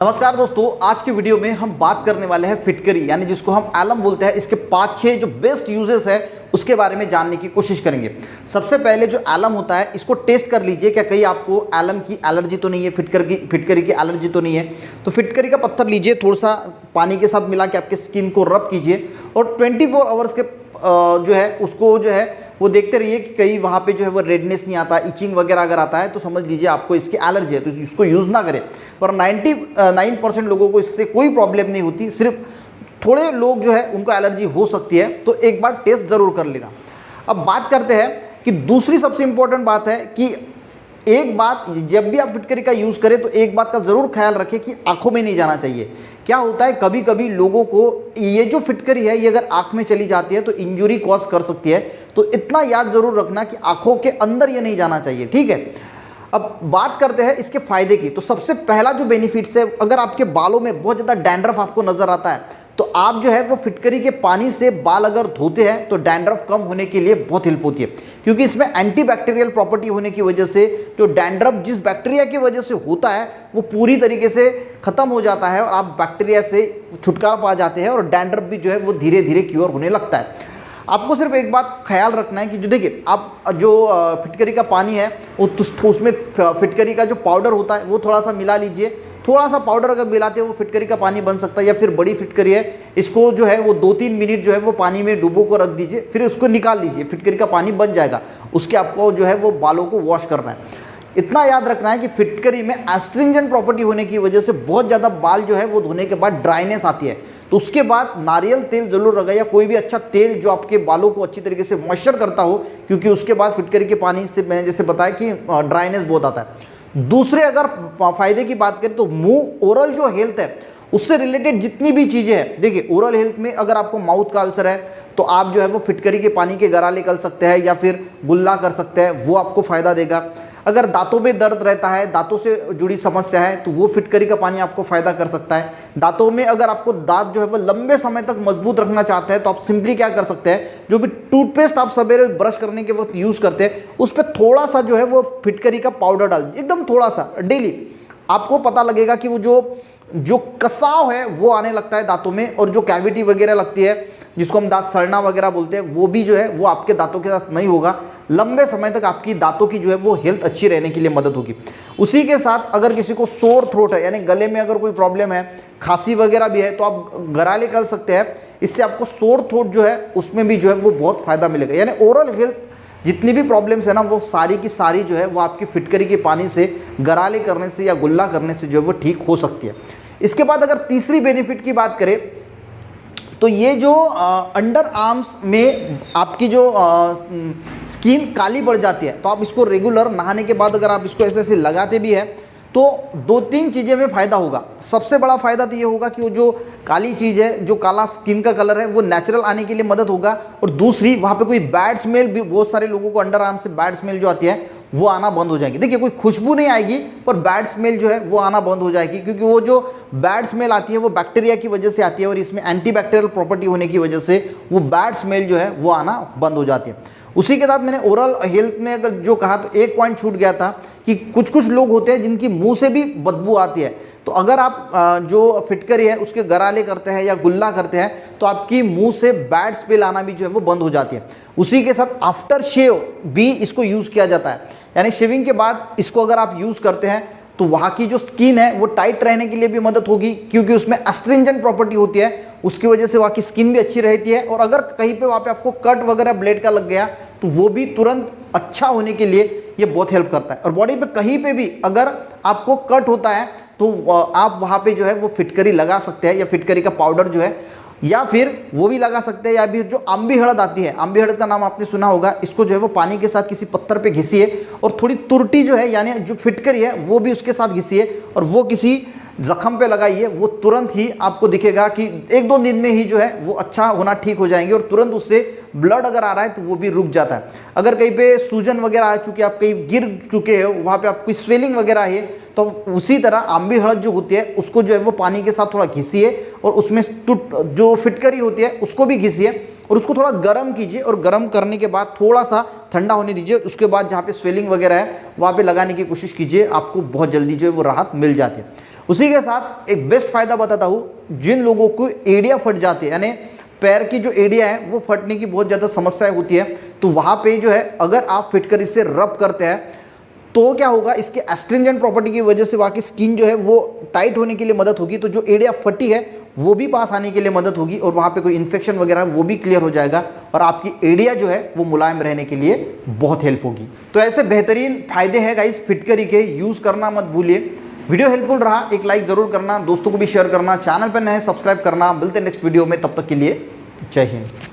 नमस्कार दोस्तों, आज की वीडियो में हम बात करने वाले हैं फिटकरी यानी जिसको हम एलम बोलते हैं। इसके 5-6 जो बेस्ट यूजेस है उसके बारे में जानने की कोशिश करेंगे। सबसे पहले जो एलम होता है इसको टेस्ट कर लीजिए, क्या कहीं आपको एलम की एलर्जी तो नहीं है, फिटकरी की एलर्जी तो नहीं है। तो फिटकरी का पत्थर लीजिए, थोड़ा सा पानी के साथ मिला के आपके स्किन को रब कीजिए और 24 आवर्स के जो है उसको जो है वो देखते रहिए कि कहीं वहाँ पे जो है वो रेडनेस नहीं आता, इचिंग वगैरह अगर आता है तो समझ लीजिए आपको इसकी एलर्जी है, तो इसको यूज़ ना करें। पर 99% लोगों को इससे कोई प्रॉब्लम नहीं होती, सिर्फ थोड़े लोग जो है उनको एलर्जी हो सकती है, तो एक बार टेस्ट ज़रूर कर लेना। अब बात करते हैं कि दूसरी सबसे इम्पोर्टेंट बात है कि एक बात, जब भी आप फिटकरी का यूज़ करें तो एक बात का ज़रूर ख्याल रखें कि आंखों में नहीं जाना चाहिए। क्या होता है, कभी कभी लोगों को ये जो फिटकरी है ये अगर आंख में चली जाती है तो इंजरी कॉज कर सकती है, तो इतना याद ज़रूर रखना कि आंखों के अंदर ये नहीं जाना चाहिए, ठीक है। अब बात करते हैं इसके फ़ायदे की। तो सबसे पहला जो बेनिफिट्स है, अगर आपके बालों में बहुत ज़्यादा डैंड्रफ आपको नज़र आता है तो आप जो है वो फिटकरी के पानी से बाल अगर धोते हैं तो डैंड्रफ कम होने के लिए बहुत हेल्प होती है, क्योंकि इसमें एंटीबैक्टीरियल प्रॉपर्टी होने की वजह से जो डैंड्रफ जिस बैक्टीरिया की वजह से होता है वो पूरी तरीके से ख़त्म हो जाता है और आप बैक्टीरिया से छुटकारा पा जाते हैं और डैंड्रफ भी जो है वो धीरे धीरे क्योर होने लगता है। आपको सिर्फ एक बात ख्याल रखना है कि जो देखिए आप जो फिटकरी का पानी है उसमें फिटकरी का जो पाउडर होता है वो थोड़ा सा मिला लीजिए। थोड़ा सा पाउडर अगर मिलाते हो वो फिटकरी का पानी बन सकता है, या फिर बड़ी फिटकरी है इसको जो है वो 2-3 मिनट जो है वो पानी में डुबो को रख दीजिए, फिर उसको निकाल लीजिए, फिटकरी का पानी बन जाएगा। उसके आपको जो है वो बालों को वॉश करना है। इतना याद रखना है कि फिटकरी में एस्ट्रिंजेंट प्रॉपर्टी होने की वजह से बहुत ज़्यादा बाल जो है वो धोने के बाद ड्राइनेस आती है, तो उसके बाद नारियल तेल जरूर लगाइए या कोई भी अच्छा तेल जो आपके बालों को अच्छी तरीके से मॉइस्चर करता हो, क्योंकि उसके बाद फिटकरी के पानी से मैंने जैसे बताया कि ड्राइनेस बहुत आता है। दूसरे अगर फायदे की बात करें तो मुंह ओरल जो हेल्थ है उससे रिलेटेड जितनी भी चीज़ें हैं, देखिए ओरल हेल्थ में अगर आपको माउथ का अल्सर है तो आप जो है वो फिटकरी के पानी के गराले कर सकते हैं या फिर गुल्ला कर सकते हैं, वो आपको फ़ायदा देगा। अगर दांतों में दर्द रहता है, दांतों से जुड़ी समस्या है, तो वो फिटकरी का पानी आपको फ़ायदा कर सकता है। दांतों में अगर आपको दांत जो है वो लंबे समय तक मजबूत रखना चाहते हैं तो आप सिंपली क्या कर सकते हैं, जो भी टूथपेस्ट आप सवेरे ब्रश करने के वक्त यूज़ करते हैं उस पर थोड़ा सा जो है वो फिटकरी का पाउडर डाल दीजिए, एकदम थोड़ा सा डेली। आपको पता लगेगा कि वो जो कसाव है वो आने लगता है दांतों में, और जो कैविटी वगैरह लगती है जिसको हम दांत सड़ना वगैरह बोलते हैं वो भी जो है वो आपके दांतों के साथ नहीं होगा। लंबे समय तक आपकी दांतों की जो है वो हेल्थ अच्छी रहने के लिए मदद होगी। उसी के साथ अगर किसी को सोर थ्रोट है यानी गले में अगर कोई प्रॉब्लम है, खांसी वगैरह भी है, तो आप गराले कर सकते हैं। इससे आपको सोर थ्रोट जो है उसमें भी जो है वो बहुत फ़ायदा मिलेगा। यानी ओरल हेल्थ जितनी भी प्रॉब्लम्स है ना वो सारी की सारी जो है वो आपकी फिटकरी के पानी से गराले करने से या गुल्ला करने से जो है वो ठीक हो सकती है। इसके बाद अगर तीसरी बेनिफिट की बात करें तो ये जो अंडर आर्म्स में आपकी जो स्किन काली पड़ जाती है तो आप इसको रेगुलर नहाने के बाद अगर आप इसको ऐसे ऐसे लगाते भी हैं तो 2-3 चीज़ें में फ़ायदा होगा। सबसे बड़ा फ़ायदा तो ये होगा कि वो जो काली चीज़ है, जो काला स्किन का कलर है वो नेचुरल आने के लिए मदद होगा, और दूसरी वहाँ पे कोई बैड स्मेल भी, बहुत सारे लोगों को अंडर आर्म से बैड स्मेल जो आती है वो आना बंद हो जाएगी। देखिए कोई खुशबू नहीं आएगी पर बैड स्मेल जो है वो आना बंद हो जाएगी, क्योंकि वो जो बैड स्मेल आती है वो बैक्टीरिया की वजह से आती है और इसमें एंटीबैक्टीरियल प्रॉपर्टी होने की वजह से वो बैड स्मेल जो है वो आना बंद हो जाती है। उसी के साथ मैंने ओरल हेल्थ में अगर जो कहा तो एक पॉइंट छूट गया था कि कुछ लोग होते हैं जिनकी मुंह से भी बदबू आती है, तो अगर आप जो फिटकरी है उसके गराले करते हैं या गुल्ला करते हैं तो आपकी मुंह से बैड स्मेल आना भी जो है वो बंद हो जाती है। उसी के साथ आफ्टर शेव भी इसको यूज़ किया जाता है, यानी शेविंग के बाद इसको अगर आप यूज़ करते हैं तो वहाँ की जो स्किन है वो टाइट रहने के लिए भी मदद होगी, क्योंकि उसमें एस्ट्रिंजेंट प्रॉपर्टी होती है, उसकी वजह से वहाँ की स्किन भी अच्छी रहती है। और अगर कहीं पे वहाँ पे आपको कट वगैरह ब्लेड का लग गया तो वो भी तुरंत अच्छा होने के लिए ये बहुत हेल्प करता है। और बॉडी पे कहीं पे भी अगर आपको कट होता है तो आप वहाँ पे जो है वो फिटकरी लगा सकते हैं, या फिटकरी का पाउडर जो है या फिर वो भी लगा सकते हैं, या भी जो अम्बी हड़द आती है, अम्बी हड़द का नाम आपने सुना होगा, इसको जो है वो पानी के साथ किसी पत्थर पे घिसिए और थोड़ी तुरटी जो है यानी जो फिटकरी है वो भी उसके साथ घिसिए और वो किसी जख्म पे लगाइए, वो तुरंत ही आपको दिखेगा कि 1-2 दिन में ही जो है वो अच्छा होना ठीक हो जाएंगे, और तुरंत उससे ब्लड अगर आ रहा है तो वो भी रुक जाता है। अगर कहीं पे सूजन वगैरह आ चुकी है, आप कहीं गिर चुके हो, वहाँ पे आपकी स्वेलिंग वगैरह है, तो उसी तरह आंबी हड़द जो होती है उसको जो है वो पानी के साथ थोड़ा घिसिए और उसमें जो फिटकरी होती है उसको भी घिसिए और उसको थोड़ा गर्म कीजिए, और गर्म करने के बाद थोड़ा सा ठंडा होने दीजिए। उसके बाद जहाँ पे स्वेलिंग वगैरह है वहाँ पे लगाने की कोशिश कीजिए, आपको बहुत जल्दी जो है वो राहत मिल जाती है। उसी के साथ एक बेस्ट फायदा बताता हूँ, जिन लोगों को एड़िया फट जाती है, यानी पैर की जो एड़िया है वो फटने की बहुत ज़्यादा समस्याएं होती है, तो वहाँ पे जो है अगर आप फिटकरी से रब करते हैं तो क्या होगा, इसके एस्ट्रिंजेंट प्रॉपर्टी की वजह से वहाँ की स्किन जो है वो टाइट होने के लिए मदद होगी, तो जो एड़िया फटी है वो भी पास आने के लिए मदद होगी और वहाँ पे कोई इन्फेक्शन वगैरह वो भी क्लियर हो जाएगा और आपकी एड़िया जो है वो मुलायम रहने के लिए बहुत हेल्प होगी। तो ऐसे बेहतरीन फायदे हैं गाइस फिटकरी के, यूज़ करना मत भूलिए। वीडियो हेल्पफुल रहा एक लाइक ज़रूर करना, दोस्तों को भी शेयर करना, चैनल पर नए सब्सक्राइब करना। मिलते हैं नेक्स्ट वीडियो में, तब तक के लिए जय हिंद।